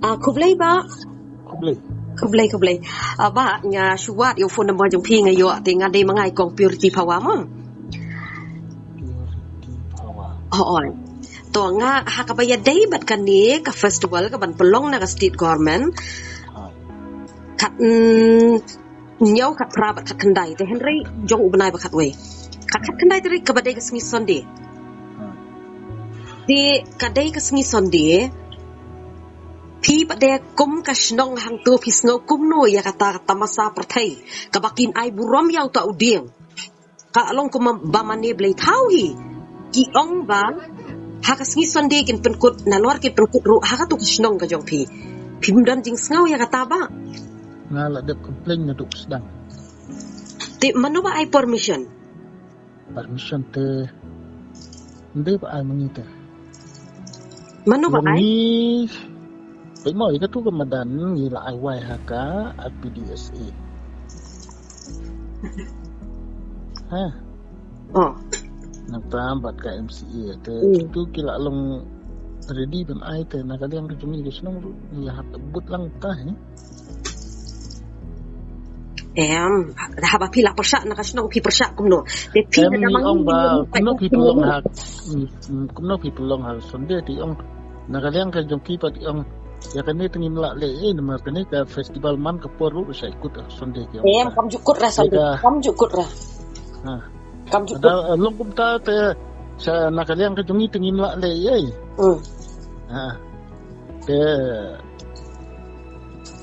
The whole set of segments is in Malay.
Kublai ba? Kublai. Ba nya shuwat yo phone number jong pi ngayo te ngade mangai kong purity power mo. To nga hakabaya day bat kani ka festival ka ban pelong na ka state government. Kat nyau kat prabat kat kendai te Henry jong ubnai ba kat we. Kat kendai te ka badai ka sngi sonde. Di kadai ka sngi sonde. Pi pada kum ka snong hang tu pis ngau kum no ya kata masa pertai ka bakin ai burom yau ta uding. Ka along kum ba mane blai thau hi. Ki ong ba haka sngi sonde kin penkut na luar kin penkut ru haka tu kisnong ka jong pi mdan jing sngaw ya kata ba ngala de complain na duk sedang ti mano ba ai permission te ndai ba ai mangita mano ba ai pai mo ika tu kamadan ni la ai wai haka at PDSA ha nagtambat ka MCA te itu kila long ready ben ai te nakaliang ka jumi ke snong ya but lang ta haba pila persyak nak snong pi persyak kumno te pi na mang ba kumno pi tulong hak kumno pi tulong hak sonde ti ong nakaliang ka jumi pat ong ya kani tengin la le nama kani ka festival man ka poru sa ikut sonde ke kam jukut ra sonde kam jukut ra ada long kumta te sa nakaliang ka jungi tingin la le ay te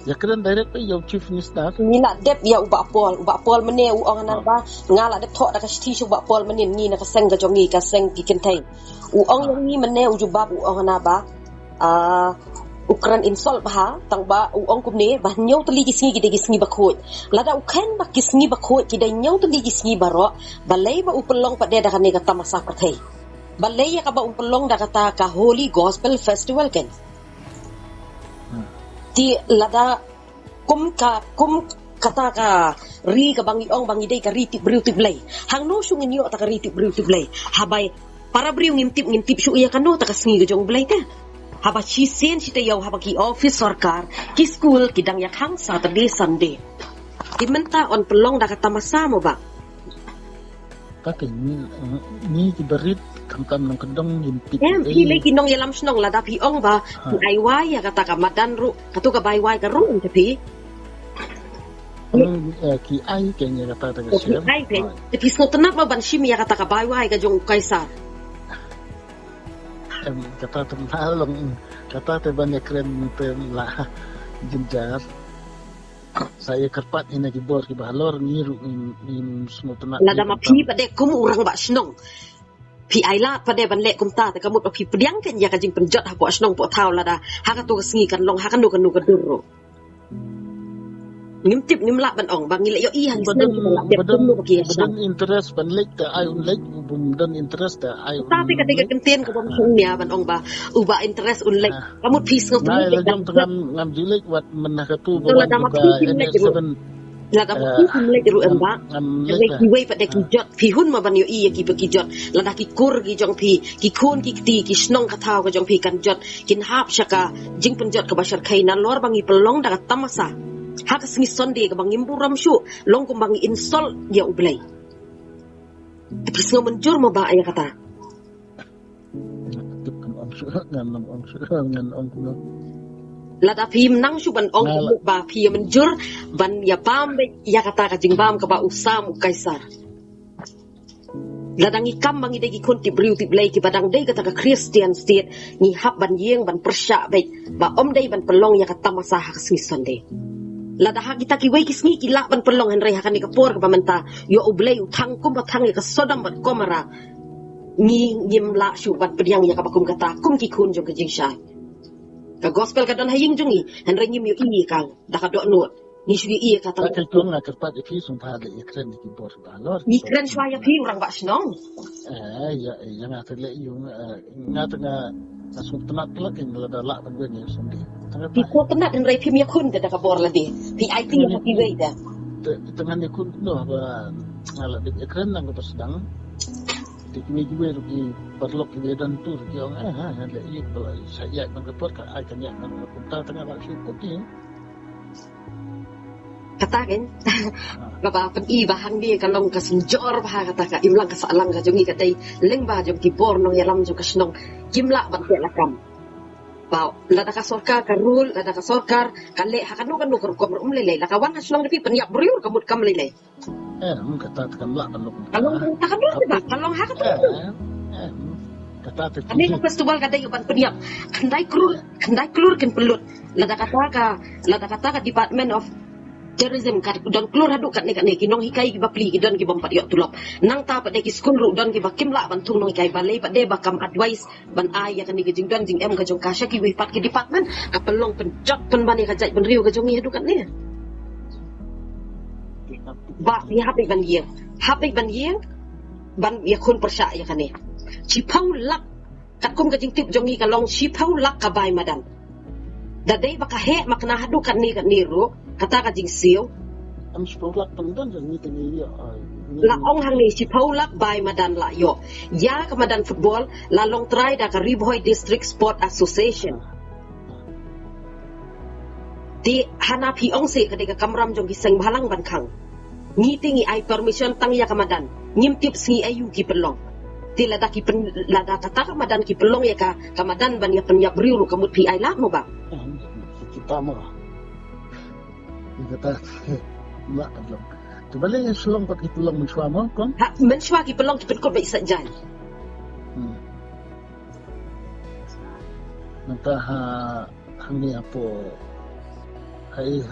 ya kren direct pe yo chief minister ni nak dep ya uba pol mene u ong nan ba ngala dep thok da ka sti chu uba pol mene ni na ka seng ka jongi ka seng ki kentai u ong yang ni mene u jubab u ong na ba ukran insol bah tang ba u ong kumne ba nyau tali kisngi ki de kisngi ba khoj lada u khen ba kisngi ba khoj ki de nyau tali kisngi ba ro balai ba u pelong pa de da kane ka tamasa prathai balai ya ka ba u pelong da kata ka holy gospel festival ken ti lada kum kata ka ri ka bangi ong bangi dei ka ri ti briu ti blai hang no sung nyo ta ka ri ti briu ti blai habai para briu ngintip shu ya kanu ta ka sngi ka jong blai ta haba chisen chita yau haba ki office sarkar ki school ki dang yak hang Saturday Sunday dimenta on pelong da kata masa mo ba kake ni ki berit kam nang kedong yimpit pile ki nong yalam snong la da pi ong ba ai wai ya kata ka madan ru katu ka bai wai ka ru te pi ki ai ke nya kata ta ki ai pe te pi so tanap ba ban shim ya kata ka bai wai ka jong kaisar kata tembalong kata te banyak keren lah jenjar saya kerpat ini ki bor ki balor ngiru in semua tenak la da ma pi pade kum urang ba snong pi aila pade ban le kum ta te kamut pi pediang ken ya ka jing penjot ha po snong po thau la da ha ka to ka sngi kan long ha kan nu ka dur ngimtip ngimla ban ong bang ile yo i han badan interest ban lek ta ai un lek badan interest ta ai tapi ketika kentien ko bang nya ban ong ba uba interest un lek kamu pis ngam na la jam ngam dilek wat menakatu bawan juga la da pis lek ru amba lek wei pa de ki jot pi hun ma ban yo i ki pa ki jot la da ki kur ki jong pi ki khun ki ti ki snong ka thau ka jong pi kan jot kin hap shaka jing pen jot ka bashar khaina lor bangi pelong da tamasa hak sngi sonde ka bang imburam shu long ko bang insol ya ublay tapi sngo menjur mo ba ay kata lada pim nang shu ban ong ba pi menjur ban ya pam ya kata ka jing bam ka ba usam kaisar ladang ikam bang ide ki kunti briu ti blay ki badang dei kata ka Christian state ni hap ban yeng ban persya baik ba om dei ban pelong ya kata masa hak sngi sonde lada ha kita ki wei kisngi ki la ban pelong henry ha kan ni kapor ka pamenta yo ublay utang kum batang ka sodam bat komara ni ngim la shu bat pediang ya ka bakum kata kum ki kun jong ka jingsha ka gospel ka don haying jongi henry ngim yo i kang da ka do no ni shu i ka ta ka tong na kerpat fi sum pa de ikren ki bor balor ni kren shwa ya pi orang ba snong ya ngata le yung ngata nga asum tenat telak in la da la ban wen yo sondi pi ko tenat en rei pi mi kun da ka bor la di pi IT ha pi wei da dengan ni kun no ba ngala de ekran nang ba sedang kiwi rugi perlok kiwi dan tu rugi orang ada ini kalau saya nak report kan I kan nak punta tengah nak syukur ni katakan bapa pen bahan dia kalau kasunjor bah kata imlang kasalang ka jongi katai lengba jong kibor nong yalam jong kasnong kimla ban lakam Pau, lada ka sorkar ka rule, lada ka sorkar ka le hakanu kan nuker komor lele la kawan haslong depi penyak beriur kamut kam lele kata kan lah kalau takkan dulu ba kalau hak tu kata tu ani ka festival ka day ban penyak kandai klur kan pelut lada kata ka Department of Tourism ka don klur haduk kat ne kinong hikai ki bapli ki don ki bom patiok tulop nang ta pa de ki skul ru don ki bakim la ban tung nong hikai balai pa de bakam advice ban ai ya kan ni jing don jing em ka jong kasha ki wi pat ki department ka pelong penjot pen bani ka jai ban riu ka jong haduk kat ne ba ni hape ban yeng ban ya kun persya ya kan ne chi pau lak kat kum ka jing tip jong ka long chi pau lak ka bai madan da dei baka he makna haduk kat ni ru kata ka jing siu am spolak pendon jang ni teni ya la ong hang ni si paulak bai madan la yo ya ka madan football la long try da ka Riboy District Sport Association di hana pi ong se ka de ka kamram jong giseng balang ban khang ni tingi ai permission tang ya ka madan nyim tip si ayu ki pelong ti la da ki pen la da kata ka madan ki pelong ya ka madan ban ya pen ya briu kamut pi ai la mo ba kita mah kata mak long tu balik selong pakai tulang mensuah mo kon mensuah ki pelong ki penkot baik sajan nanti hang ni apa hai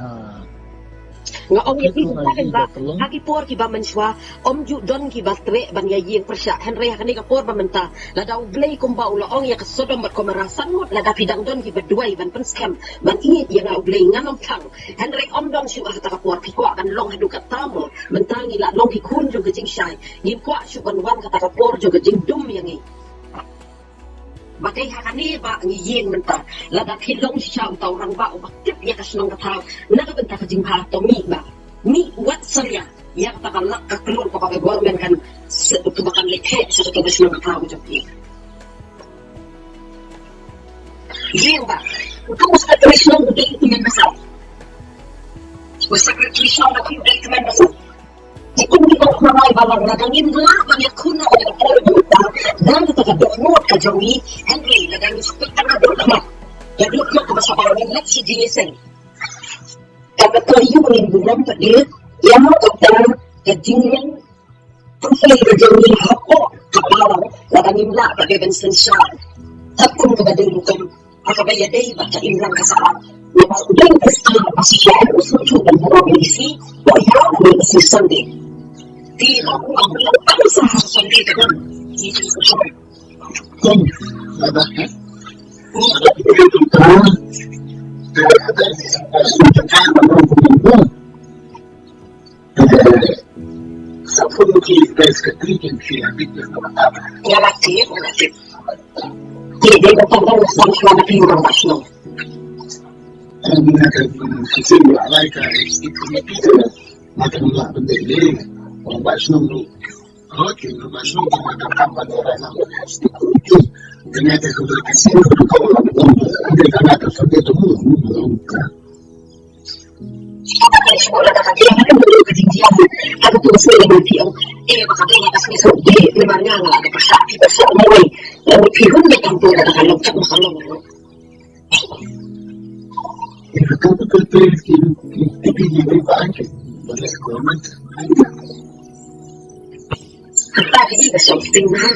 nga ong ya itu kan ba hagi por ki ba mensuah om ju don ki ba tre ban ya yeng persya henry hakani ka por ba menta la daw blay kum ba ulo ong ya ka sodom bat komarasan mot la da pidang don ki ba duai ban pen scam ban inget ya nga blay nganom thang henry om don shu ata ka por pi kwa kan long hadu ka tamo mentangi la long ki kun ju ka jing shai yim kwa shu ban wan ka ta por ju ka jing dum yang ni bagai hakani ba ngi yeng menta la da philong shau tau rang ba ba tip ya ka snong ka thau na ka benta ka jing ha to mi wat saria ya ka ka lak ka klur ko ka government kan tu bakan lekhe sa to ka snong ka thau jo pi yeng ba ko mo sa krishnong de ti men basal ko sa krishnong da ki de ti men basal Ikut di bawah ramai balang ladangin gelap banyak kuna pada orang juta dan kita download ke Jomi Henry ladangin sepik tanah download yang download ke bahasa Arab nak si jeniseng kata kayu yang bulan pada yang kata kejingin profil ke Jomi apa kapal ladangin lah pada Benson Shah takun kepada bukan apa bayar day baca imran kesalahan lepas udah kesalahan masih ada usul dan orang isi bayar isi Sunday di aku apa sah Sunday kan itu susah kan ada Sapun ki bes ketrikin ki abit ya relatif jadi dia datang sama selama orang nasional أنا كنت عليك استكمال ممكن لا بدي وباش نمرو اوكي باش نمرو ما كان انا استكمال كنا تاخذ الكثير عندك انا تفضلت Aku tu mesti lebih pion. Makanya kasih sebut lebarnya nggak ada persak, persak mulai. Lalu pion dia tampil ada kalau tak makan. Kalau betul-betul dipilih banyak oleh government, kita juga something lah.